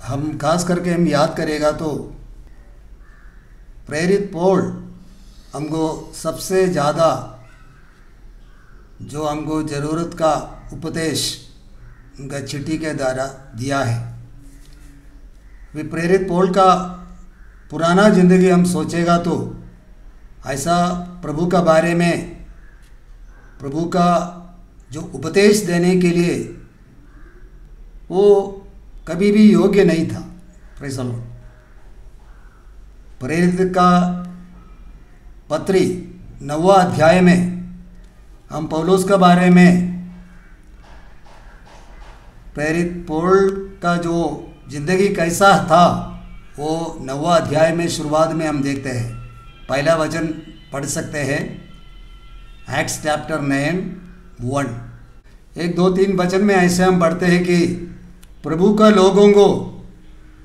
हम खास करके हम याद करेगा तो प्रेरित पौल हमको सबसे ज़्यादा जो हमको ज़रूरत का उपदेश उनका चिट्ठी के द्वारा दिया है। वे प्रेरित पौल का पुराना ज़िंदगी हम सोचेगा तो ऐसा प्रभु का बारे में, प्रभु का जो उपदेश देने के लिए वो कभी भी योग्य नहीं था। Praise the Lord. प्रेरित का पत्री 9वां अध्याय में हम पौलुस के बारे में, प्रेरित पौल का जो जिंदगी कैसा था वो 9वां अध्याय में शुरुआत में हम देखते हैं। पहला वचन पढ़ सकते हैं, एक्ट्स चैप्टर 9:1। 1-2-3 वचन में ऐसे हम पढ़ते हैं कि प्रभु का लोगों को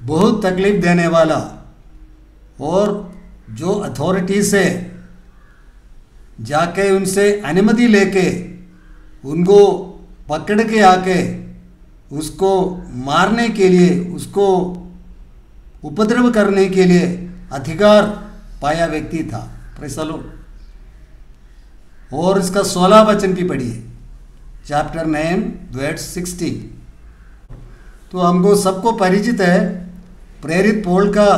बहुत तकलीफ देने वाला और जो अथॉरिटी से जाके उनसे अनुमति लेके उनको पकड़ के आके उसको मारने के लिए, उसको उपद्रव करने के लिए अधिकार पाया व्यक्ति था। Praise the Lord. और इसका 16 वचन भी पढ़िए, चैप्टर 9:16। तो हमको सबको परिचित है प्रेरित पौल का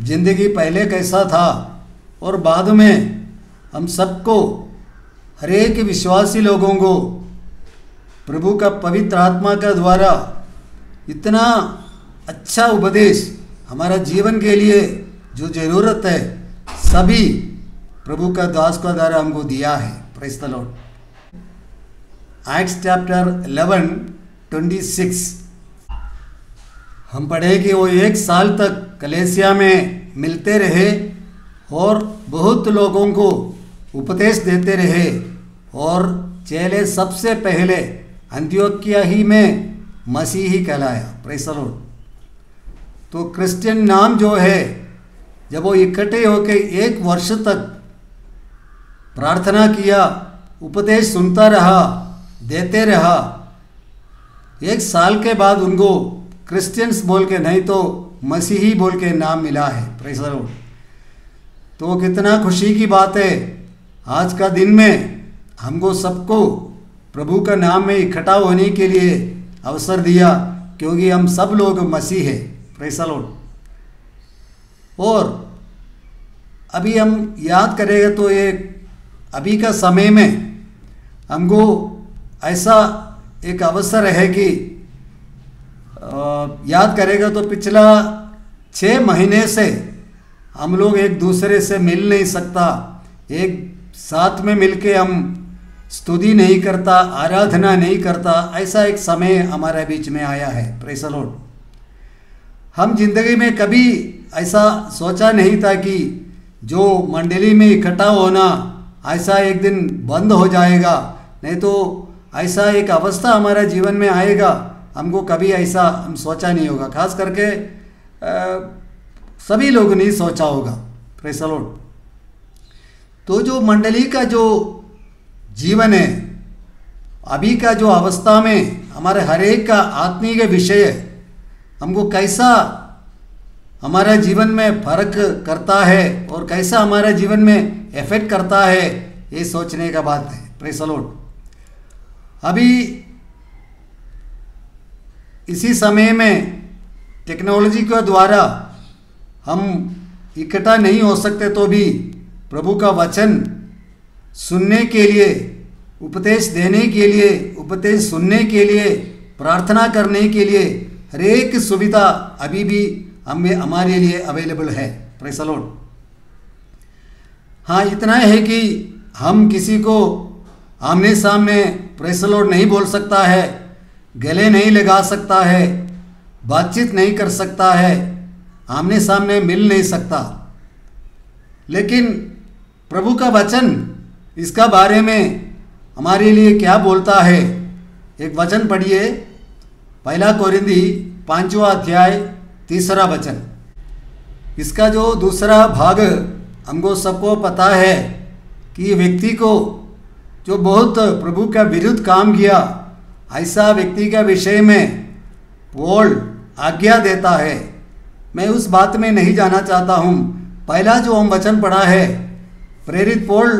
जिंदगी पहले कैसा था और बाद में हम सबको, हर एक विश्वासी लोगों को प्रभु का पवित्र आत्मा का द्वारा इतना अच्छा उपदेश हमारा जीवन के लिए जो ज़रूरत है सभी प्रभु का दास का द्वारा हमको दिया है। Praise the Lord. Acts chapter 11:26 हम पढ़े कि वो 1 साल तक कलीसिया में मिलते रहे और बहुत लोगों को उपदेश देते रहे और चेले सबसे पहले अंत्योकिया ही में मसीही कहलाया। Praise the Lord. तो क्रिश्चियन नाम जो है, जब वो इकट्ठे होकर 1 वर्ष तक प्रार्थना किया, उपदेश सुनता रहा, देते रहा, 1 साल के बाद उनको क्रिश्चियंस बोल के नहीं तो मसीही बोल के नाम मिला है। Praise the Lord. तो कितना खुशी की बात है, आज का दिन में हमको सबको प्रभु का नाम में इकट्ठा होने के लिए अवसर दिया, क्योंकि हम सब लोग मसीह हैं। Praise the Lord. और अभी हम याद करेंगे तो ये अभी का समय में हमको ऐसा एक अवसर है कि याद करेगा तो पिछला 6 महीने से हम लोग एक दूसरे से मिल नहीं सकता, एक साथ में मिलके हम स्तुति नहीं करता, आराधना नहीं करता, ऐसा एक समय हमारे बीच में आया है। Praise the Lord. हम जिंदगी में कभी ऐसा सोचा नहीं था कि जो मंडली में इकट्ठा होना ऐसा एक दिन बंद हो जाएगा, नहीं तो ऐसा एक अवस्था हमारे जीवन में आएगा, हमको कभी ऐसा हम सोचा नहीं होगा। खास करके सभी लोग नहीं सोचा होगा। Praise the Lord. तो जो मंडली का जो जीवन है, अभी का जो अवस्था में हमारे हर एक का आत्मीय विषय हमको कैसा हमारा जीवन में फर्क करता है और कैसा हमारे जीवन में इफेक्ट करता है, ये सोचने का बात है। Praise the Lord. अभी इसी समय में टेक्नोलॉजी के द्वारा हम इकट्ठा नहीं हो सकते, तो भी प्रभु का वचन सुनने के लिए, उपदेश देने के लिए, उपदेश सुनने के लिए, प्रार्थना करने के लिए हर एक सुविधा अभी भी हमारे लिए अवेलेबल है। Praise the Lord. हाँ, इतना है कि हम किसी को आमने सामने प्रेज़ द लॉर्ड नहीं बोल सकता है, गले नहीं लगा सकता है, बातचीत नहीं कर सकता है, आमने सामने मिल नहीं सकता, लेकिन प्रभु का वचन इसका बारे में हमारे लिए क्या बोलता है। एक वचन पढ़िए, 1 कोरिन्थी 5वां अध्याय 3रा वचन। इसका जो दूसरा भाग हमको सबको पता है कि व्यक्ति को जो बहुत प्रभु का विरुद्ध काम किया, ऐसा व्यक्ति का विषय में पौल आज्ञा देता है। मैं उस बात में नहीं जाना चाहता हूँ। पहला जो हम वचन पढ़ा है, प्रेरित पौल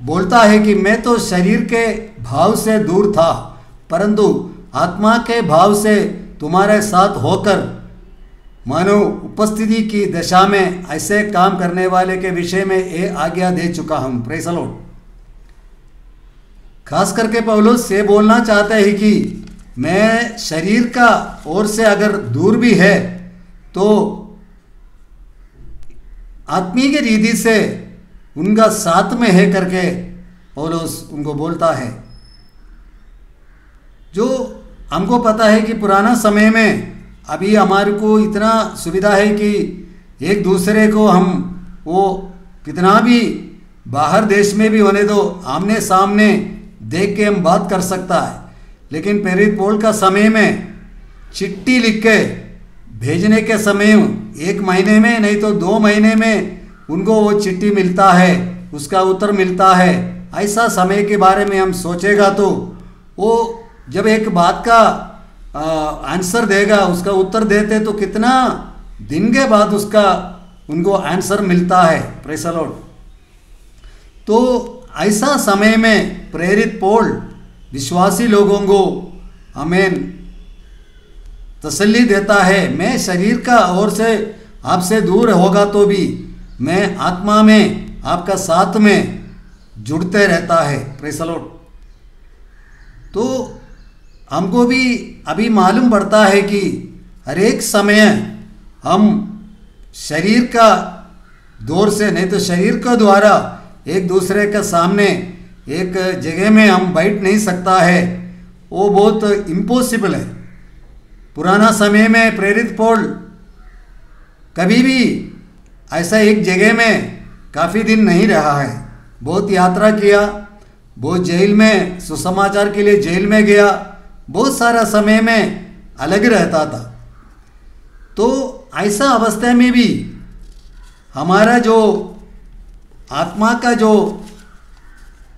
बोलता है कि मैं तो शरीर के भाव से दूर था, परंतु आत्मा के भाव से तुम्हारे साथ होकर मानो उपस्थिति की दशा में ऐसे काम करने वाले के विषय में ये आज्ञा दे चुका हूँ। Praise the Lord. खास करके पौलुस ये बोलना चाहते हैं कि मैं शरीर का ओर से अगर दूर भी है तो आत्मीय रीति से उनका साथ में है करके पौलुस उनको बोलता है। जो हमको पता है कि पुराना समय में अभी हमारे को इतना सुविधा है कि एक दूसरे को हम वो कितना भी बाहर देश में भी होने दो आमने सामने देख के हम बात कर सकता है। लेकिन प्रेरित पौल का समय में चिट्ठी लिख के भेजने के समय 1 महीने में नहीं तो 2 महीने में उनको वो चिट्ठी मिलता है, उसका उत्तर मिलता है। ऐसा समय के बारे में हम सोचेगा तो वो जब एक बात का आंसर देगा, उसका उत्तर देते तो कितना दिन के बाद उसका उनको आंसर मिलता है। Praise the Lord. तो ऐसा समय में प्रेरित पौल विश्वासी लोगों को आमीन तसल्ली देता है। मैं शरीर का ओर से आपसे दूर होगा तो भी मैं आत्मा में आपका साथ में जुड़ते रहता है। Praise the Lord. तो हमको भी अभी मालूम पड़ता है कि हर एक समय हम शरीर का दौर से नहीं तो शरीर का द्वारा एक दूसरे के सामने एक जगह में हम बैठ नहीं सकता है, वो बहुत इम्पॉसिबल है। पुराना समय में प्रेरित पौल कभी भी ऐसा एक जगह में काफ़ी दिन नहीं रहा है। बहुत यात्रा किया, बहुत जेल में सुसमाचार के लिए जेल में गया, बहुत सारा समय में अलग रहता था। तो ऐसा अवस्था में भी हमारा जो आत्मा का जो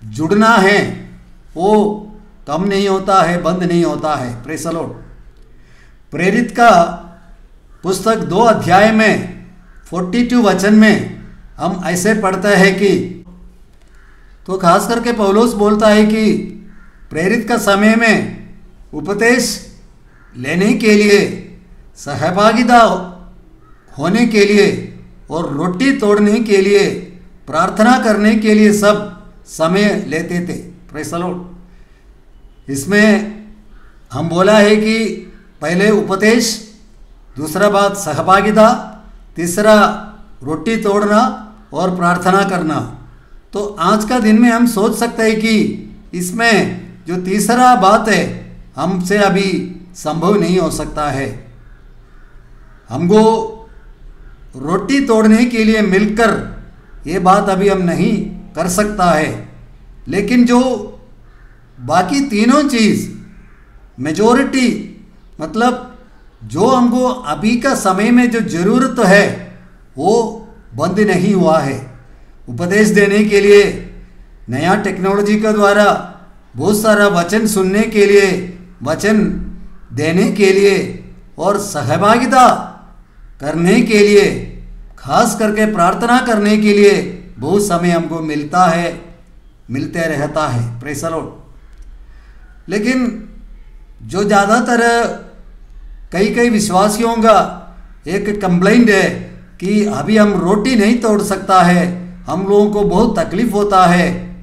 जुड़ना है वो कम नहीं होता है, बंद नहीं होता है। Praise the Lord. प्रेरित का पुस्तक 2 अध्याय में 42 वचन में हम ऐसे पढ़ते हैं कि तो खास करके पौलुस बोलता है कि प्रेरित का समय में उपदेश लेने के लिए, सहभागिता होने के लिए और रोटी तोड़ने के लिए, प्रार्थना करने के लिए सब समय लेते थे। Praise the Lord. इसमें हम बोला है कि पहले उपदेश, दूसरा बात सहभागिता, तीसरा रोटी तोड़ना और प्रार्थना करना। तो आज का दिन में हम सोच सकते हैं कि इसमें जो तीसरा बात है हमसे अभी संभव नहीं हो सकता है। हमको रोटी तोड़ने के लिए मिलकर ये बात अभी हम नहीं कर सकता है। लेकिन जो बाकी तीनों चीज़ मेजॉरिटी मतलब जो हमको अभी का समय में जो ज़रूरत है वो बंद नहीं हुआ है। उपदेश देने के लिए, नया टेक्नोलॉजी के द्वारा बहुत सारा वचन सुनने के लिए, वचन देने के लिए और सहभागिता करने के लिए, खास करके प्रार्थना करने के लिए बहुत समय हमको मिलता है, मिलते रहता है। Praise the Lord. लेकिन जो ज़्यादातर कई विश्वासियों का एक कंप्लेंट है कि अभी हम रोटी नहीं तोड़ सकता है, हम लोगों को बहुत तकलीफ़ होता है।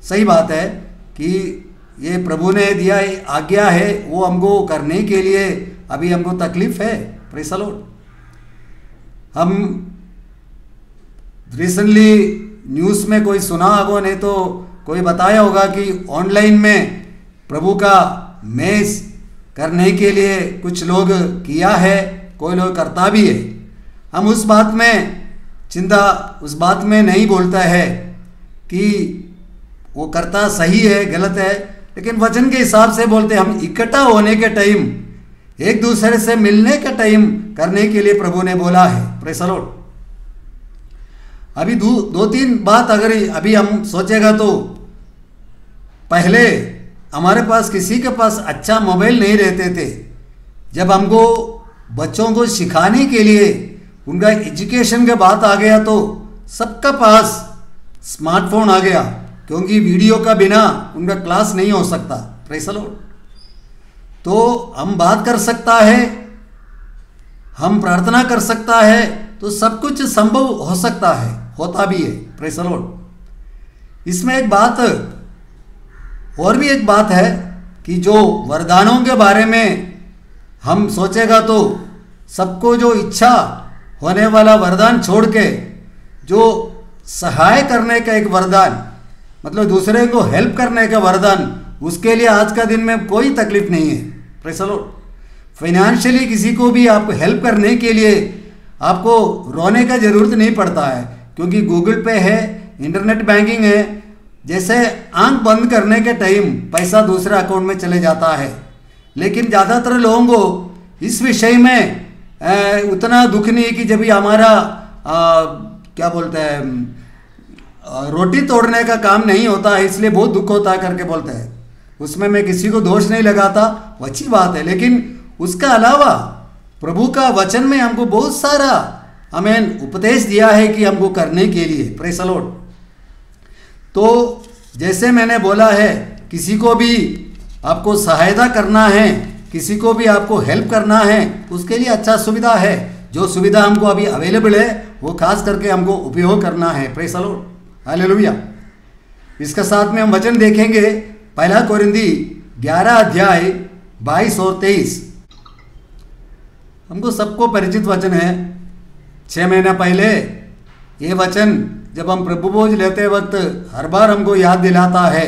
सही बात है कि ये प्रभु ने दिया आज्ञा है, वो हमको करने के लिए अभी हमको तकलीफ़ है। Praise the Lord. हम रिसेंटली न्यूज़ में कोई सुना होगा, नहीं तो कोई बताया होगा कि ऑनलाइन में प्रभु का मेज़ करने के लिए कुछ लोग किया है, कोई लोग करता भी है। हम उस बात में नहीं बोलता है कि वो करता सही है गलत है, लेकिन वचन के हिसाब से बोलते हम इकट्ठा होने के टाइम, एक दूसरे से मिलने का टाइम करने के लिए प्रभु ने बोला है। Praise the Lord. अभी 2-3 बात अगर अभी हम सोचेगा तो पहले हमारे पास किसी के पास अच्छा मोबाइल नहीं रहते थे। जब हमको बच्चों को सिखाने के लिए, उनका एजुकेशन का बात आ गया तो सबका पास स्मार्टफोन आ गया, क्योंकि वीडियो का बिना उनका क्लास नहीं हो सकता। Praise the Lord. तो हम बात कर सकता है, हम प्रार्थना कर सकता है, तो सब कुछ संभव हो सकता है, होता भी है। Praise the Lord. इसमें एक बात और भी एक बात है कि जो वरदानों के बारे में हम सोचेगा तो सबको जो इच्छा होने वाला वरदान छोड़ के जो सहाय करने का एक वरदान, मतलब दूसरे को हेल्प करने का वरदान, उसके लिए आज का दिन में कोई तकलीफ नहीं है। Praise the Lord. फाइनेंशियली किसी को भी आप हेल्प करने के लिए आपको रोने का ज़रूरत नहीं पड़ता है, क्योंकि गूगल पे है, इंटरनेट बैंकिंग है। जैसे आंख बंद करने के टाइम पैसा दूसरे अकाउंट में चले जाता है, लेकिन ज़्यादातर लोगों को इस विषय में उतना दुख नहीं कि जब भी हमारा क्या बोलते हैं रोटी तोड़ने का काम नहीं होता है इसलिए बहुत दुख होता है करके बोलते हैं। उसमें मैं किसी को दोष नहीं लगाता, वो अच्छी बात है, लेकिन उसका अलावा प्रभु का वचन में हमको बहुत सारा हमें उपदेश दिया है कि हमको करने के लिए। Praise the Lord. तो जैसे मैंने बोला है, किसी को भी आपको सहायता करना है, किसी को भी आपको हेल्प करना है, उसके लिए अच्छा सुविधा है। जो सुविधा हमको अभी अवेलेबल है वो खास करके हमको उपयोग करना है। Praise the Lord. हालेलुया। इसके साथ में हम वचन देखेंगे, पहला कोरिन्थी 11 अध्याय 22 और 23। हमको सबको परिचित वचन है। 6 महीना पहले ये वचन जब हम प्रभु भोज लेते वक्त हर बार हमको याद दिलाता है,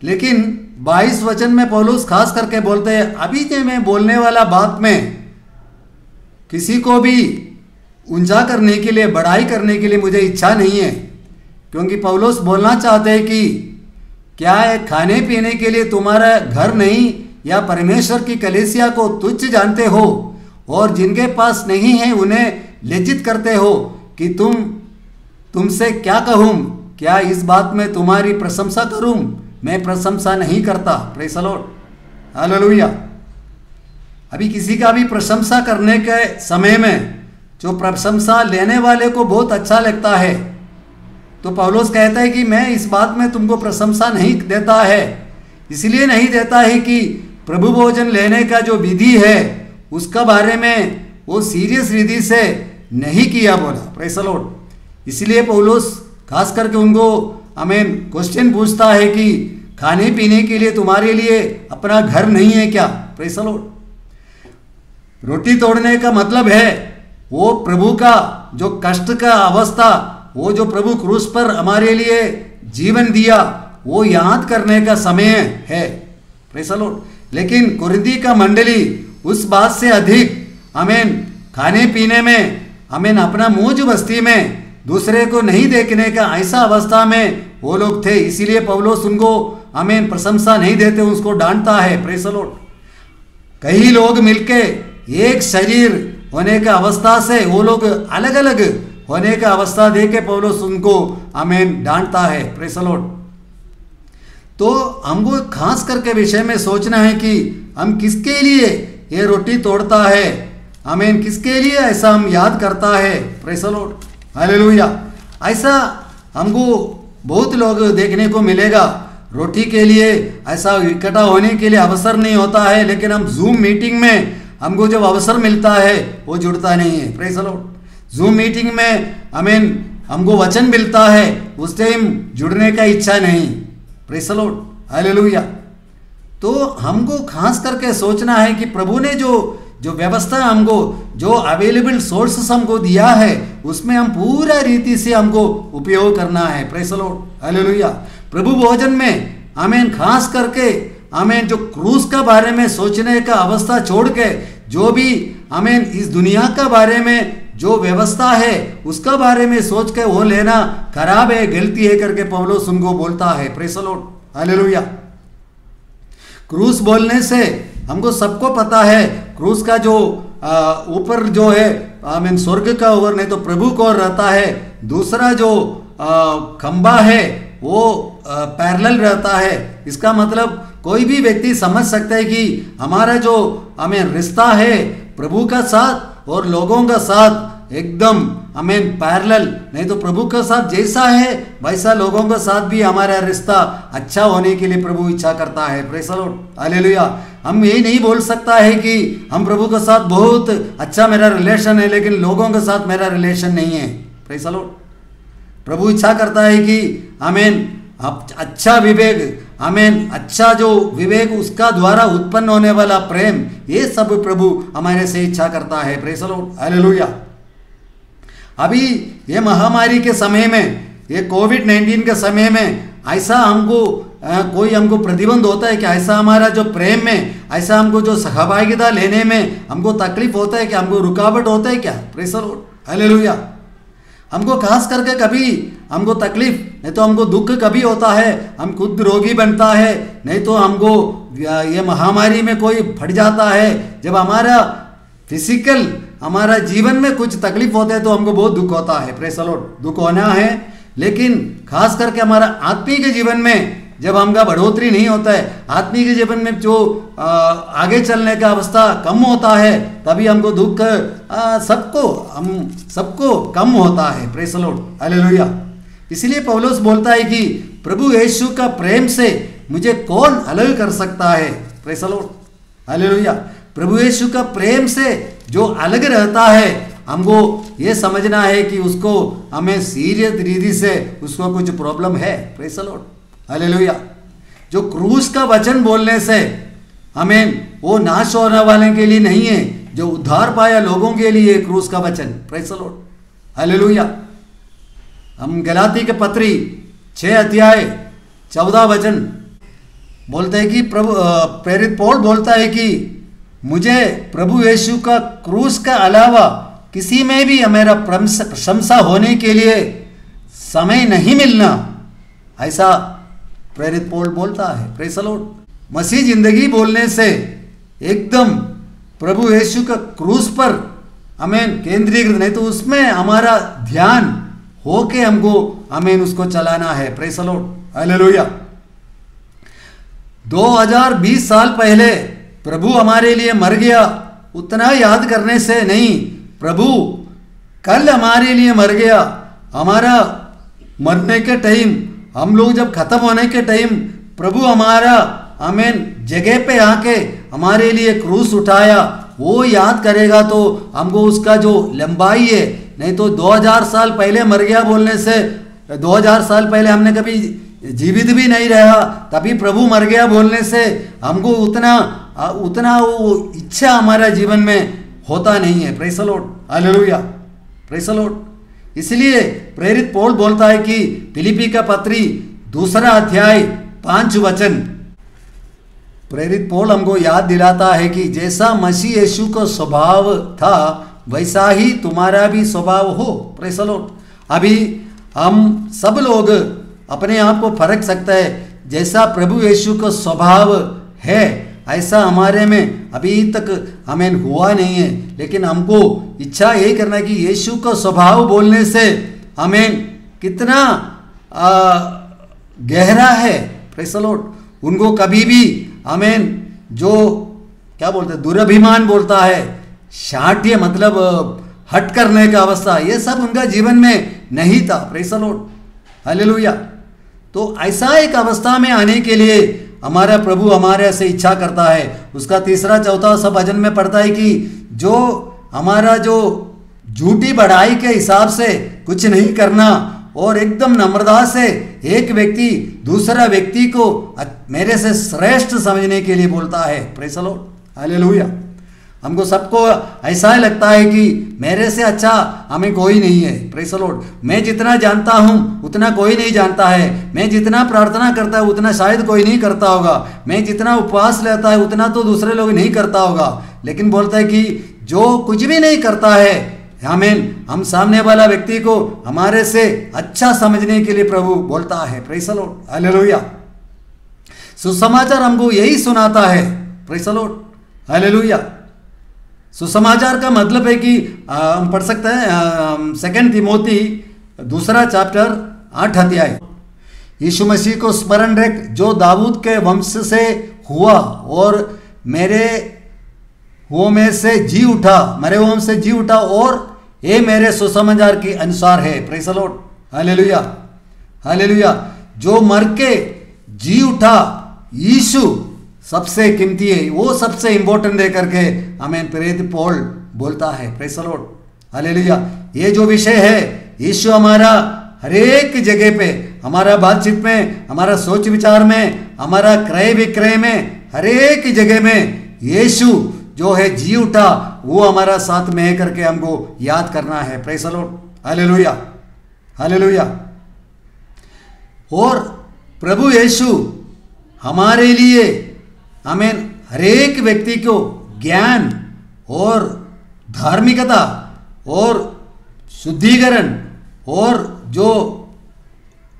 लेकिन 22 वचन में पौलुस खास करके बोलते हैं, अभी जो मैं बोलने वाला बात में किसी को भी ऊंचा करने के लिए, बड़ाई करने के लिए मुझे इच्छा नहीं है, क्योंकि पौलुस बोलना चाहते हैं कि क्या है, खाने पीने के लिए तुम्हारा घर नहीं या परमेश्वर की कलीसिया को तुच्छ जानते हो, और जिनके पास नहीं है उन्हें लज्जित करते हो कि तुमसे क्या कहूँ, क्या इस बात में तुम्हारी प्रशंसा करूँ? मैं प्रशंसा नहीं करता। Praise the Lord. हालेलुया। अभी किसी का भी प्रशंसा करने के समय में जो प्रशंसा लेने वाले को बहुत अच्छा लगता है, तो पौलुस कहता है कि मैं इस बात में तुमको प्रशंसा नहीं देता है। इसलिए नहीं देता है कि प्रभु भोजन लेने का जो विधि है उसका बारे में वो सीरियस विधि से नहीं किया बोला। Praise the Lord. इसलिए पौलुस खास करके उनको क्वेश्चन पूछता है कि खाने पीने के लिए तुम्हारे लिए अपना घर नहीं है क्या? Praise the Lord. रोटी तोड़ने का मतलब है वो प्रभु का जो कष्ट का अवस्था, वो जो प्रभु क्रूस पर हमारे लिए जीवन दिया, वो याद करने का समय है। Praise the Lord. लेकिन कोरिन्थी का मंडली उस बात से अधिक खाने पीने में अपना मौज मस्ती में दूसरे को नहीं देखने का ऐसा अवस्था में वो लोग थे। इसीलिए पौलुस उनको प्रशंसा नहीं देते, उसको डांटता है। Praise the Lord. कई लोग मिलके एक शरीर होने का अवस्था से वो लोग अलग अलग होने का अवस्था देके पौलुस उनको डांटता है। Praise the Lord. तो हमको खास करके विषय में सोचना है कि हम किसके लिए ये रोटी तोड़ता है, किसके लिए ऐसा हम याद करता है। Praise the Lord. हालेलुया। ऐसा हमको बहुत लोग देखने को मिलेगा, रोटी के लिए ऐसा इकट्ठा होने के लिए अवसर नहीं होता है, लेकिन हम जूम मीटिंग में हमको जब अवसर मिलता है वो जुड़ता नहीं है। Praise the Lord. Zoom meeting में हमको वचन मिलता है, उस टाइम जुड़ने का इच्छा नहीं। Praise the Lord. हालेलुया। तो हमको खास करके सोचना है कि प्रभु ने जो व्यवस्था हमको, जो अवेलेबल सोर्सेस हमको दिया है, उसमें हम पूरा रीति से हमको उपयोग करना है। Praise the Lord. हालेलुया। प्रभु भोजन में खास करके जो क्रूस का बारे में सोचने का अवस्था छोड़ के जो भी इस दुनिया का बारे में जो व्यवस्था है उसका बारे में सोच के वो लेना खराब है, गलती है करके पौलुस उनको बोलता है। Praise the Lord. हालेलुया। क्रूस बोलने से हमको सबको पता है, क्रूस का जो ऊपर जो है स्वर्ग का ओर नहीं तो प्रभु को रहता है, दूसरा जो खंबा है वो पैरेलल रहता है। इसका मतलब कोई भी व्यक्ति समझ सकता है कि हमारा जो रिश्ता है प्रभु का साथ और लोगों का साथ एकदम आमीन पैरेलल, नहीं तो प्रभु का साथ जैसा है वैसा लोगों का साथ भी हमारा रिश्ता अच्छा होने के लिए प्रभु इच्छा करता है। Praise the Lord, hallelujah. हम ये नहीं बोल सकता है कि हम प्रभु के साथ बहुत अच्छा मेरा रिलेशन है लेकिन लोगों के साथ मेरा रिलेशन नहीं है। प्रेज़ द लॉर्ड, प्रभु इच्छा करता है कि आमीन अच्छा विवेक, आमीन अच्छा जो विवेक उसका द्वारा उत्पन्न होने वाला प्रेम, ये सब प्रभु हमारे से इच्छा करता है। Praise the Lord, hallelujah. अभी ये महामारी के समय में, ये कोविड-19 के समय में ऐसा हमको कोई हमको प्रतिबंध होता है कि ऐसा हमारा जो प्रेम में, ऐसा हमको जो सहभागिता लेने में हमको तकलीफ होता है कि हमको रुकावट होता है क्या? Praise the Lord, hallelujah. हमको खास करके कभी हमको तकलीफ, नहीं तो हमको दुख कभी होता है, हम खुद रोगी बनता है, नहीं तो हमको ये महामारी में कोई फट जाता है। जब हमारा फिजिकल हमारा जीवन में कुछ तकलीफ होते हैं तो हमको बहुत दुख होता है। प्रेज़ द लॉर्ड, दुख होना है, लेकिन खास करके हमारा आत्मिक के जीवन में जब हमका बढ़ोतरी नहीं होता है, आत्मिक के जीवन में जो आगे चलने का अवस्था कम होता है, तभी हमको दुख सबको कम होता है। Praise the Lord, hallelujah. इसलिए पौलुस बोलता है कि प्रभु यीशु का प्रेम से मुझे कौन अलग कर सकता है? Praise the Lord, hallelujah. प्रभु यीशु का प्रेम से जो अलग रहता है, हमको ये समझना है कि उसको हमें सीरियस रीति से उसको कुछ प्रॉब्लम है। Praise the Lord, hallelujah. जो क्रूस का वचन बोलने से हमें वो नाश होने वाले के लिए नहीं है, जो उद्धार पाया लोगों के लिए क्रूस का वचन। Praise the Lord, hallelujah. हम गलाती के पत्री 6 अध्याय 14 वचन बोलते हैं कि प्रभु प्रेरित पौल बोलता है कि मुझे प्रभु यीशु का क्रूस का अलावा किसी में भी मेरा प्रशंसा होने के लिए समय नहीं मिलना, ऐसा प्रेरित पौल बोलता है। प्रेज़ द लॉर्ड, मसीह जिंदगी बोलने से एकदम प्रभु यीशु का क्रूस पर हमें केंद्रीकृत, नहीं तो उसमें हमारा ध्यान होके हमको हमें उसको चलाना है। Praise the Lord, hallelujah. 2020 साल पहले प्रभु हमारे लिए मर गया, उतना याद करने से नहीं, प्रभु कल हमारे लिए मर गया। हमारा मरने के टाइम, हम लोग जब खत्म होने के टाइम, प्रभु हमारा आमीन जगह पे आके हमारे लिए क्रूस उठाया, वो याद करेगा तो हमको उसका जो लंबाई है, नहीं तो 2000 साल पहले मर गया बोलने से 2000 साल पहले हमने कभी जीवित भी नहीं रहा, तभी प्रभु मर गया बोलने से हमको उतना वो इच्छा हमारा जीवन में होता नहीं है। Praise the Lord, hallelujah, praise the Lord. इसलिए प्रेरित पौल बोलता है कि फिलिप्पी का पत्री 2 अध्याय 5 वचन, प्रेरित पौल हमको याद दिलाता है कि जैसा मसीह यीशु का स्वभाव था वैसा ही तुम्हारा भी स्वभाव हो। Praise the Lord. अभी हम सब लोग अपने आप को फर्क सकता है, जैसा प्रभु यीशु का स्वभाव है ऐसा हमारे में अभी तक हमें हुआ नहीं है, लेकिन हमको इच्छा यही करना है कि यीशु का स्वभाव बोलने से हमें कितना गहरा है। Praise the Lord. उनको कभी भी हमें जो क्या बोलते हैं दुराभिमान बोलता है, शाठ्य मतलब हट करने का अवस्था, ये सब उनका जीवन में नहीं था। Praise the Lord, hallelujah. तो ऐसा एक अवस्था में आने के लिए हमारा प्रभु हमारे से इच्छा करता है। उसका 3 4 सब भजन में पढ़ता है कि जो हमारा जो झूठी बढ़ाई के हिसाब से कुछ नहीं करना और एकदम नम्रता से एक व्यक्ति दूसरा व्यक्ति को मेरे से श्रेष्ठ समझने के लिए बोलता है। Praise the Lord, hallelujah. हमको सबको ऐसा ही लगता है कि मेरे से अच्छा हमें कोई नहीं है। Praise the Lord. मैं जितना जानता हूँ उतना कोई नहीं जानता है, मैं जितना प्रार्थना करता हूँ उतना शायद कोई नहीं करता होगा, मैं जितना उपवास लेता है उतना तो दूसरे लोग नहीं करता होगा, लेकिन बोलता है कि जो कुछ भी नहीं करता है हम सामने वाला व्यक्ति को हमारे से अच्छा समझने के लिए प्रभु बोलता है। Praise the Lord, hallelujah. सुसमाचार हमको यही सुनाता है। Praise the Lord, hallelujah. सुसमाचार का मतलब है कि हम पढ़ सकते हैं 2 तिमोथी 2 चैप्टर 8 अध्याय। यीशु मसीह को स्मरण रख जो दाऊद के वंश से हुआ और मेरे वो में से जी उठा, मरे हुओं से जी उठा, और ये मेरे सुसमाचार के अनुसार है। Praise the Lord, hallelujah, hallelujah. जो मर के जी उठा यीशु सबसे कीमती है, वो सबसे इंपॉर्टेंट है करके हमें प्रेरित पौल बोलता है। Praise the Lord, hallelujah. ये जो विषय है, यीशु हमारा हर एक जगह पे, हमारा बातचीत में, हमारा सोच विचार में, हमारा क्रय विक्रय में, हर एक जगह में यीशु जो है जी उठा, वो हमारा साथ में है करके हमको याद करना है। Praise the Lord, hallelujah, hallelujah. और प्रभु यीशु हमारे लिए, आमीन, हर एक व्यक्ति को ज्ञान और धार्मिकता और शुद्धिकरण और जो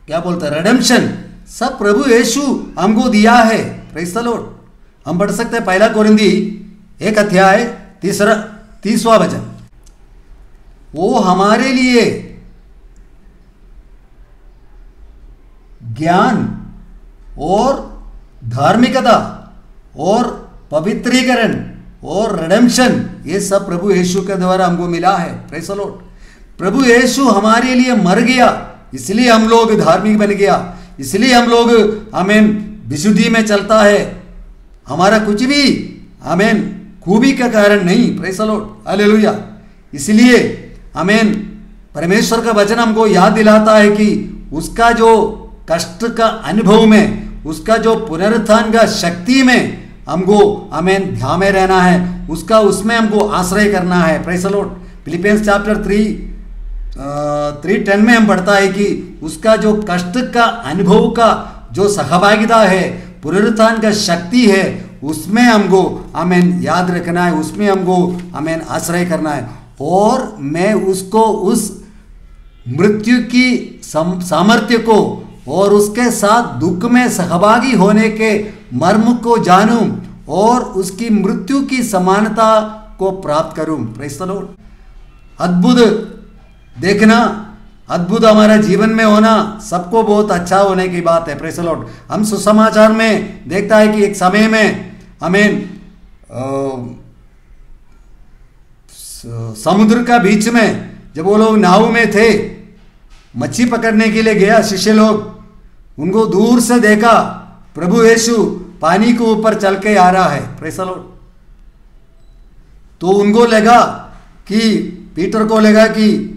क्या बोलते हैं रिडेम्पशन, सब प्रभु यीशु हमको दिया है। Praise the Lord. हम पढ़ सकते हैं 1 कोरिन्थी 1 अध्याय 30वां वचन। वो हमारे लिए ज्ञान और धार्मिकता और पवित्रीकरण और रिडेम्पशन, ये सब प्रभु यीशु के द्वारा हमको मिला है। Praise the Lord. प्रभु यीशु हमारे लिए मर गया, इसलिए हम लोग धार्मिक बन गया, इसलिए हम लोग आमीन विशुद्धि में चलता है। हमारा कुछ भी आमीन खूबी का कारण नहीं। Praise the Lord, hallelujah. इसलिए आमीन परमेश्वर का वचन हमको याद दिलाता है कि उसका जो कष्ट का अनुभव में, उसका जो पुनरुत्थान का शक्ति में हमको आमीन ध्यान में रहना है, उसका उसमें हमको आश्रय करना है। Praise the Lord. Philippians chapter 3:10 में हम पढ़ता है कि उसका जो कष्ट का अनुभव का जो सहभागिता है, पुनरुत्थान का शक्ति है, उसमें हमको आमीन याद रखना है, उसमें हमको आमीन आश्रय करना है। और मैं उसको उस मृत्यु की सामर्थ्य को और उसके साथ दुख में सहभागी होने के मर्म को जानूं और उसकी मृत्यु की समानता को प्राप्त करूं। Praise the Lord. अद्भुत देखना, अद्भुत हमारा जीवन में होना सबको बहुत अच्छा होने की बात है। Praise the Lord. हम सुसमाचार में देखता है कि एक समय में आमीन समुद्र का बीच में जब वो लोग नाव में थे, मच्छी पकड़ने के लिए गया शिष्य लोग, उनको दूर से देखा प्रभु यीशु पानी के ऊपर चल के आ रहा है। Praise the Lord. तो उनको लगा कि पीटर को लगा कि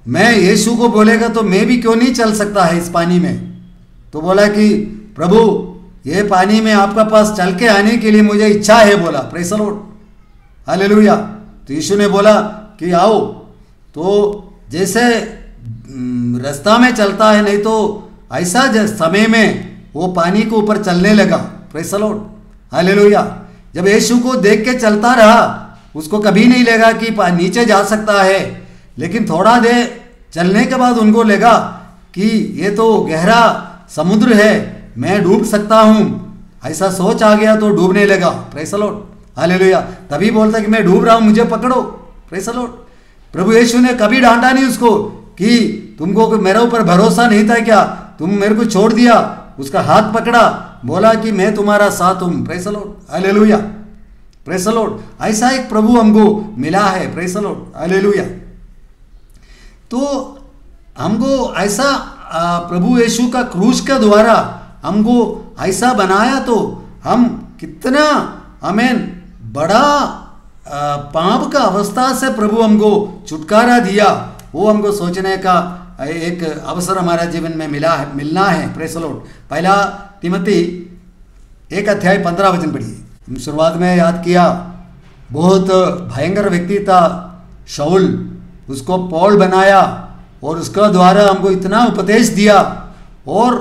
मैं यीशु को बोलेगा तो मैं भी क्यों नहीं चल सकता है इस पानी में। तो बोला कि प्रभु ये पानी में आपका पास चल के आने के लिए मुझे इच्छा है, बोला। Praise the Lord, hallelujah. तो यीशु ने बोला कि आओ। तो जैसे रास्ता में चलता है, नहीं तो ऐसा समय में वो पानी के ऊपर चलने लगा। Praise the Lord, hallelujah. जब यीशु को देख के चलता रहा, उसको कभी नहीं लगा कि नीचे जा सकता है, लेकिन थोड़ा देर चलने के बाद उनको लगा कि ये तो गहरा समुद्र है, मैं डूब सकता हूँ। ऐसा सोच आ गया तो डूबने लगा। Praise the Lord, hallelujah. तभी बोलता कि मैं डूब रहा हूँ, मुझे पकड़ो। Praise the Lord. प्रभु यीशु ने कभी डांटा नहीं उसको कि तुमको मेरे ऊपर भरोसा नहीं था क्या, तुम मेरे को छोड़ दिया। उसका हाथ पकड़ा, बोला कि मैं तुम्हारा साथ हूँ। Praise the Lord, hallelujah, praise the Lord. ऐसा एक प्रभु हमको मिला है। Praise the Lord, hallelujah. तो हमको ऐसा प्रभु यीशु का क्रूस के द्वारा हमको ऐसा बनाया, तो हम कितना आमीन बड़ा पाप का अवस्था से प्रभु हमको छुटकारा दिया, वो हमको सोचने का एक अवसर हमारा जीवन में मिलना है। Praise the Lord. 1 तिमोथी 1 अध्याय 15 वचन पढ़िए। हम शुरुआत में याद किया, बहुत भयंकर व्यक्ति था शाऊल, उसको पौल बनाया और उसका द्वारा हमको इतना उपदेश दिया, और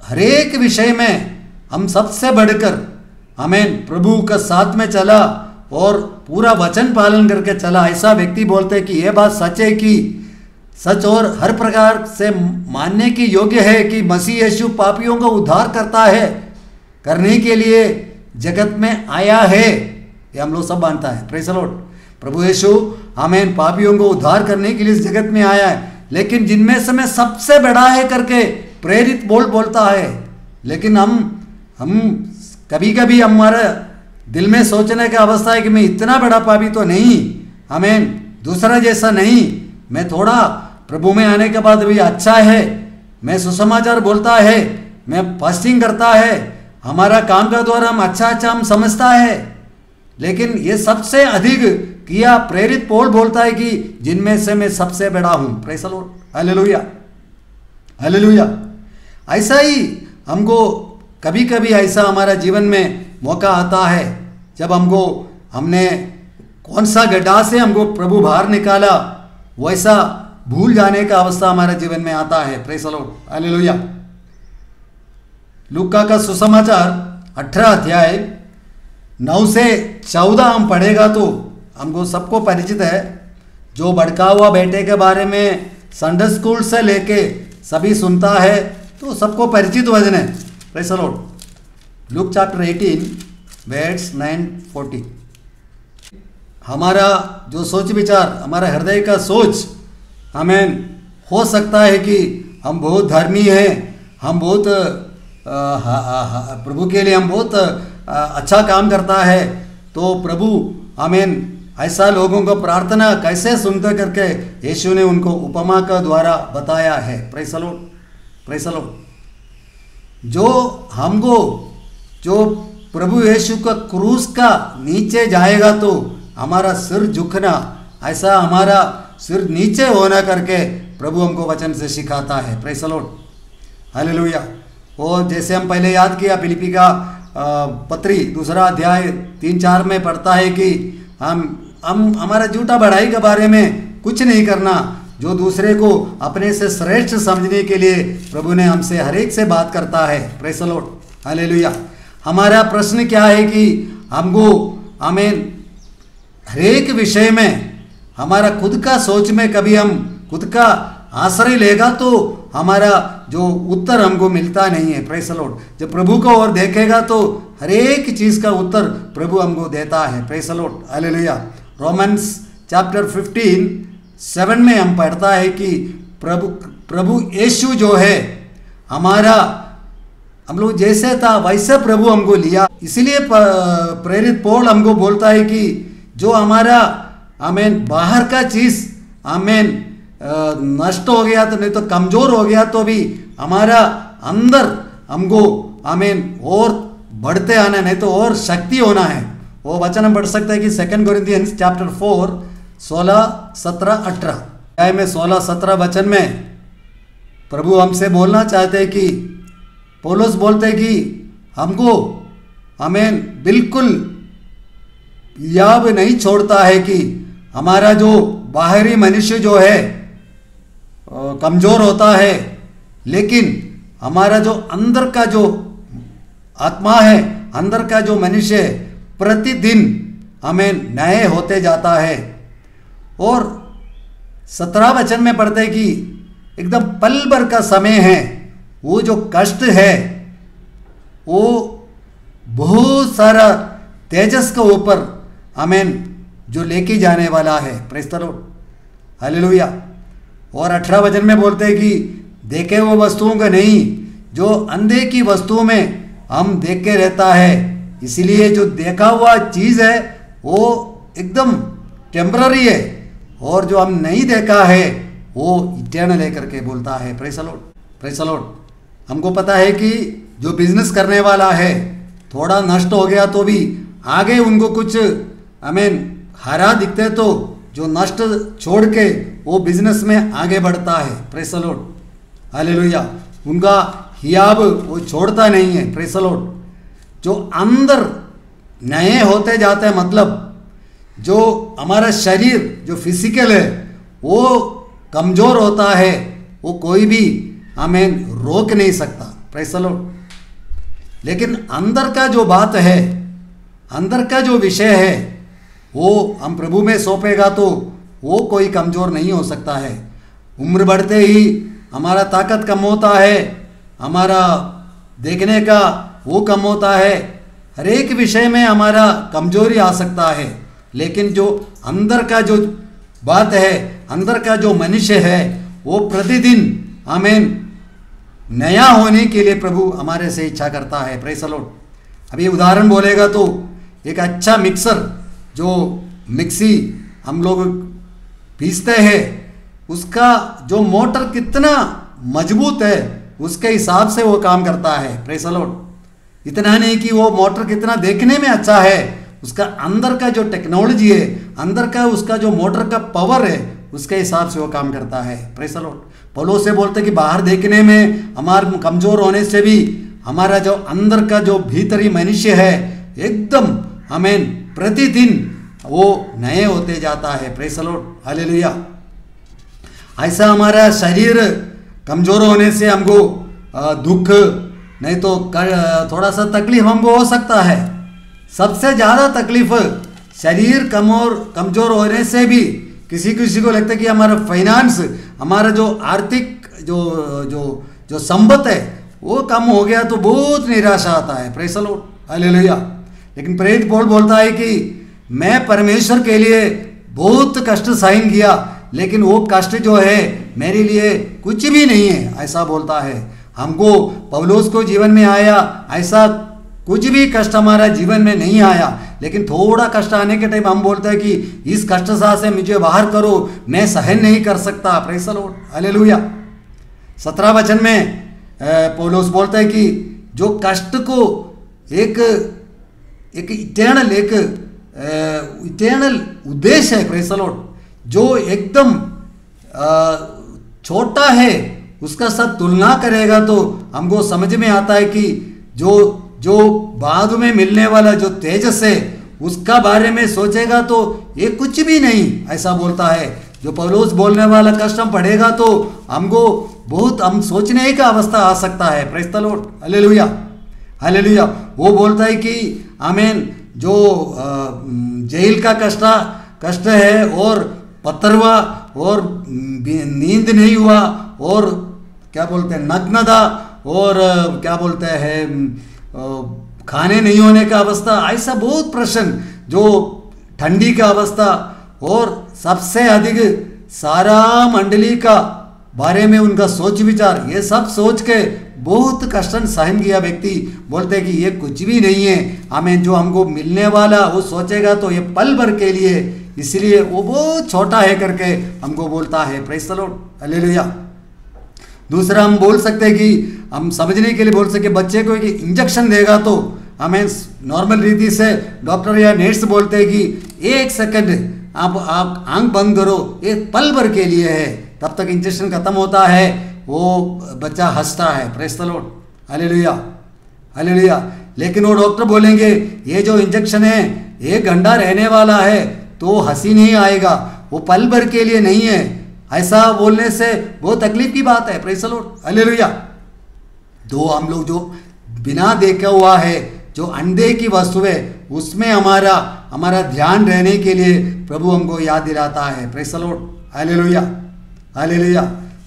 हर एक विषय में हम सबसे बढ़कर आमीन प्रभु का साथ में चला और पूरा वचन पालन करके चला। ऐसा व्यक्ति बोलते हैं कि यह बात सच है कि सच और हर प्रकार से मानने की योग्य है कि मसीह यीशु पापियों का उद्धार करता है, करने के लिए जगत में आया है। ये हम लोग सब मानता है। Praise the Lord. प्रभु यीशु आमीन पापियों को उद्धार करने के लिए इस जगत में आया है, लेकिन जिनमें से मैं सबसे बड़ा है करके प्रेरित बोलता है। लेकिन हम कभी कभी हमारा दिल में सोचने का अवस्था है कि मैं इतना बड़ा पापी तो नहीं, आमीन, दूसरा जैसा नहीं, मैं थोड़ा प्रभु में आने के बाद भी अच्छा है, मैं सुसमाचार बोलता है, मैं फास्टिंग करता है, हमारा काम का द्वारा हम अच्छा हम समझता है। लेकिन ये सबसे अधिक किया प्रेरित पौल बोलता है कि जिनमें से मैं सबसे बड़ा हूं। Praise the Lord, hallelujah, hallelujah. ऐसा ही हमको कभी कभी ऐसा हमारा जीवन में मौका आता है जब हमने कौन सा गड्ढा से हमको प्रभु बाहर निकाला, वैसा भूल जाने का अवस्था हमारे जीवन में आता है। Praise the Lord, hallelujah. लूका का सुसमाचार 18 अध्याय 9 से 14 हम पढ़ेगा तो हमको सबको परिचित है। जो भड़का हुआ बेटे के बारे में संडे स्कूल से लेके सभी सुनता है तो सबको परिचित वचन है। Praise the Lord. Luke chapter 18 verse 9-40। हमारा जो सोच विचार, हमारा हृदय का सोच, आमीन, हो सकता है कि हम बहुत धर्मी हैं, हम बहुत प्रभु के लिए हम बहुत अच्छा काम करता है, तो प्रभु, आमीन, ऐसा लोगों को प्रार्थना कैसे सुनते करके यीशु ने उनको उपमा का द्वारा बताया है। Praise the Lord, praise the Lord. जो प्रभु यीशु का क्रूस का नीचे जाएगा तो हमारा सिर झुकना, ऐसा हमारा सिर नीचे होना करके प्रभु हमको वचन से सिखाता है। Praise the Lord, hallelujah. और जैसे हम पहले याद किया, फिलिप्पी का पत्री 2 अध्याय 3-4 में पढ़ता है कि हम हमारा झूठा बढ़ाई के बारे में कुछ नहीं करना, जो दूसरे को अपने से श्रेष्ठ समझने के लिए प्रभु ने हमसे हर एक से बात करता है। Praise the Lord, hallelujah. हमारा प्रश्न क्या है कि हमको, आमीन, हर एक विषय में हमारा खुद का सोच में कभी हम खुद का आश्रय लेगा तो हमारा जो उत्तर हमको मिलता नहीं है। Praise the Lord. जब प्रभु को और देखेगा तो हर एक चीज़ का उत्तर प्रभु हमको देता है। Praise the Lord, hallelujah. Romans chapter 15:7 में हम पढ़ता है कि प्रभु यीशु जो है हमारा, हम लोग जैसे था वैसे प्रभु हमको लिया। इसलिए प्रेरित पौल हमको बोलता है कि जो हमारा, आमीन, बाहर का चीज़, आमीन, नष्ट हो गया तो नहीं तो कमज़ोर हो गया तो भी हमारा अंदर हमको, आमीन, और बढ़ते आना, नहीं तो और शक्ति होना है। वो वचन हम पढ़ सकते हैं कि 2 कोरिन्थियंस चैप्टर 4 16, 17, 18 में 16-17 वचन में प्रभु हमसे बोलना चाहते हैं कि पौलुस बोलते हैं कि हमको, आमीन, बिल्कुल याद नहीं छोड़ता है कि हमारा जो बाहरी मनुष्य जो है कमज़ोर होता है, लेकिन हमारा जो अंदर का जो आत्मा है, अंदर का जो मनुष्य है, प्रतिदिन हमें नए होते जाता है। और 17 वचन में पढ़ते हैं कि एकदम पल भर का समय है, वो जो कष्ट है वो बहुत सारा तेजस के ऊपर, आमीन, जो लेके जाने वाला है। Praise the Lord, hallelujah. और 18 वचन में बोलते हैं कि देखे वो वस्तुओं का नहीं, जो अंधे की वस्तुओं में हम देख के रहता है, इसलिए जो देखा हुआ चीज़ है वो एकदम टेम्पररी है, और जो हम नहीं देखा है वो इटर्नल है करके बोलता है। Praise the Lord, praise the Lord. हमको पता है कि जो बिजनेस करने वाला है थोड़ा नष्ट हो गया तो भी आगे उनको कुछ, आमीन, हरा दिखते तो जो नष्ट छोड़ के वो बिजनेस में आगे बढ़ता है। Praise the Lord, hallelujah. उनका हियाब वो छोड़ता नहीं है। Praise the Lord. जो अंदर नए होते जाते हैं, मतलब जो हमारा शरीर जो फिजिकल है वो कमज़ोर होता है, वो कोई भी, आमीन, रोक नहीं सकता। Praise the Lord. लेकिन अंदर का जो बात है, अंदर का जो विषय है, वो हम प्रभु में सौंपेगा तो वो कोई कमज़ोर नहीं हो सकता है। उम्र बढ़ते ही हमारा ताकत कम होता है, हमारा देखने का वो कम होता है, हर एक विषय में हमारा कमजोरी आ सकता है। लेकिन जो अंदर का जो बात है, अंदर का जो मनुष्य है, वो प्रतिदिन, आमीन, नया होने के लिए प्रभु हमारे से इच्छा करता है। Praise the Lord. अभी उदाहरण बोलेगा तो एक अच्छा मिक्सर, जो मिक्सी हम लोग पीसते हैं, उसका जो मोटर कितना मजबूत है उसके हिसाब से वो काम करता है। Praise the Lord. इतना नहीं कि वो मोटर कितना देखने में अच्छा है, उसका अंदर का जो टेक्नोलॉजी है, अंदर का उसका जो मोटर का पावर है, उसके हिसाब से वो काम करता है। Praise the Lord. पौलुस से बोलते कि बाहर देखने में हमारे कमज़ोर होने से भी हमारा जो अंदर का जो भीतरी मनुष्य है एकदम आमीन प्रतिदिन वो नए होते जाता है। Praise the Lord. हालेलुया। ऐसा हमारा शरीर कमज़ोर होने से हमको दुख नहीं तो थोड़ा सा तकलीफ हमको हो सकता है। सबसे ज़्यादा तकलीफ शरीर कमज़ोर होने से भी किसी किसी को लगता है कि हमारा फाइनेंस, हमारा जो आर्थिक जो जो जो संपत्ति है वो कम हो गया तो बहुत निराशा आता है। Praise the Lord. हालेलुया। लेकिन प्रेरित पौल बोलता है कि मैं परमेश्वर के लिए बहुत कष्ट सहन किया, लेकिन वो कष्ट जो है मेरे लिए कुछ भी नहीं है, ऐसा बोलता है। हमको पौलुस को जीवन में आया ऐसा कुछ भी कष्ट हमारा जीवन में नहीं आया, लेकिन थोड़ा कष्ट आने के टाइम हम बोलते हैं कि इस कष्ट से मुझे बाहर करो, मैं सहन नहीं कर सकता। Praise the Lord. हालेलुया। 17 वचन में पौलुस बोलता है कि जो कष्ट को एक इटर्नल उद्देश्य है। Praise the Lord. जो एकदम छोटा है उसका सब तुलना करेगा तो हमको समझ में आता है कि जो बाद में मिलने वाला जो तेजस है उसका बारे में सोचेगा तो ये कुछ भी नहीं, ऐसा बोलता है। जो पौलुस बोलने वाला कष्ट हम पढ़ेगा तो हमको बहुत हम सोचने का अवस्था आ सकता है। Praise the Lord. Hallelujah. Hallelujah. वो बोलता है कि आमीन जो जेल का कष्ट है और पत्थरवा और नींद नहीं हुआ और क्या बोलते हैं नग्नता और क्या बोलते हैं खाने नहीं होने का अवस्था, ऐसा बहुत प्रश्न, जो ठंडी का अवस्था और सबसे अधिक सारा मंडली का बारे में उनका सोच विचार, ये सब सोच के बहुत कष्ट सहन किया व्यक्ति बोलते हैं कि ये कुछ भी नहीं है, हमें जो हमको मिलने वाला वो सोचेगा तो ये पल भर के लिए, इसलिए वो बहुत छोटा है करके हमको बोलता है। Praise the Lord. हालेलुया। दूसरा हम बोल सकते हैं कि हम समझने के लिए बोल सकते बच्चे को कि इंजेक्शन देगा तो हमें नॉर्मल रीति से डॉक्टर या नर्स बोलते हैं कि 1 सेकंड आप आंख बंद करो, ये पल भर के लिए है, तब तक इंजेक्शन खत्म होता है, वो बच्चा हंसता है। Praise the Lord. Hallelujah. Hallelujah. लेकिन वो डॉक्टर बोलेंगे ये जो इंजेक्शन है 1 घंटा रहने वाला है तो हंसी नहीं आएगा, वो पल भर के लिए नहीं है, ऐसा बोलने से बहुत तकलीफ की बात है। Praise the Lord. हालेलुया। दो हम लोग जो बिना देखा हुआ है, जो अंधे की वस्तु है, उसमें हमारा ध्यान रहने के लिए प्रभु हमको याद दिलाता है। Praise the Lord. Hallelujah. Hallelujah.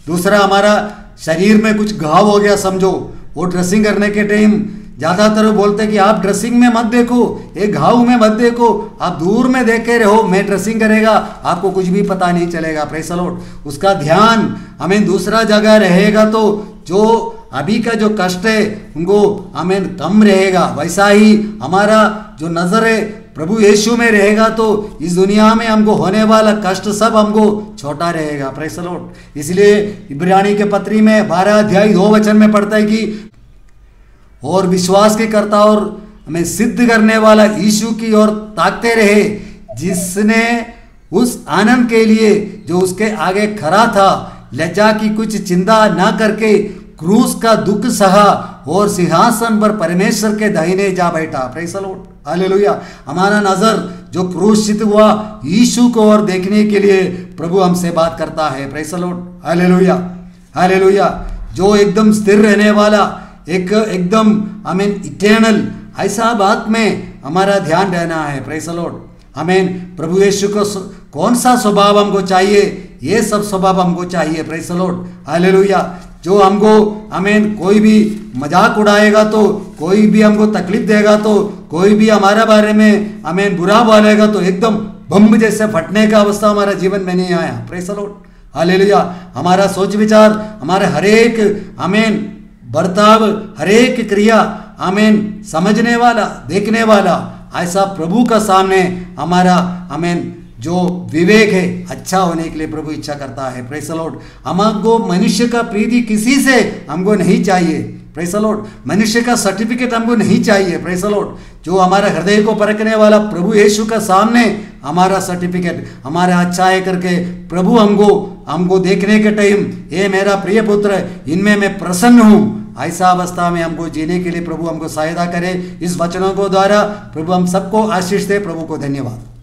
दूसरा हमारा शरीर में कुछ घाव हो गया समझो, वो ड्रेसिंग करने के टाइम ज़्यादातर बोलते हैं कि आप ड्रेसिंग में मत देखो, एक घाव में मत देखो, आप दूर में देखे रहो, मैं ड्रेसिंग करेगा आपको कुछ भी पता नहीं चलेगा। Praise the Lord. उसका ध्यान हमें दूसरा जगह रहेगा तो जो अभी का जो कष्ट है उनको हमें कम रहेगा, वैसा ही हमारा जो नज़र है प्रभु यीशु में रहेगा तो इस दुनिया में हमको होने वाला कष्ट सब हमको छोटा रहेगा। Praise the Lord. इसलिए इब्रानी के पत्री में 12 अध्याय 2 वचन में पढ़ता है कि और विश्वास के करता और हमें सिद्ध करने वाला यीशु की ओर ताकते रहे, जिसने उस आनंद के लिए जो उसके आगे खड़ा था लज्जा की कुछ चिंता ना करके क्रूस का दुख सहा और सिंहासन पर परमेश्वर के दाहिने जा बैठा। Praise the Lord. हालेलुया। हमारा नजर जो क्रूसित हुआ यीशु को और देखने के लिए प्रभु हमसे बात करता है। Praise the Lord. Hallelujah. Hallelujah. जो एकदम स्थिर रहने वाला, एक एकदम हमें इटर्नल, ऐसा बात में हमारा ध्यान रहना है। Praise the Lord. हमें प्रभु यीशु को कौन सा स्वभाव हमको चाहिए, ये सब स्वभाव हमको चाहिए। Praise the Lord. हालेलुया। जो हमको हमें कोई भी मजाक उड़ाएगा तो, कोई भी हमको तकलीफ देगा तो, कोई भी हमारे बारे में हमें बुरा बोलेगा तो एकदम बम जैसे फटने का अवस्था हमारा जीवन में नहीं आया। Praise the Lord. हालेलुया। हमारा सोच विचार, हमारे हरेक बर्ताव, हरेक क्रिया समझने वाला, देखने वाला ऐसा प्रभु का सामने हमारा आमीन जो विवेक है अच्छा होने के लिए प्रभु इच्छा करता है। Praise the Lord. हमको मनुष्य का प्रीति किसी से हमको नहीं चाहिए। Praise the Lord. मनुष्य का सर्टिफिकेट हमको नहीं चाहिए। Praise the Lord. जो हमारे हृदय को परखने वाला प्रभु यीशु का सामने हमारा सर्टिफिकेट हमारे अच्छा है करके प्रभु हमको देखने के टाइम ये मेरा प्रिय पुत्र इनमें मैं प्रसन्न हूँ, ऐसा अवस्था में हमको जीने के लिए प्रभु हमको सहायता करे। इस वचनों को द्वारा प्रभु हम सबको आशीष दे। प्रभु को धन्यवाद।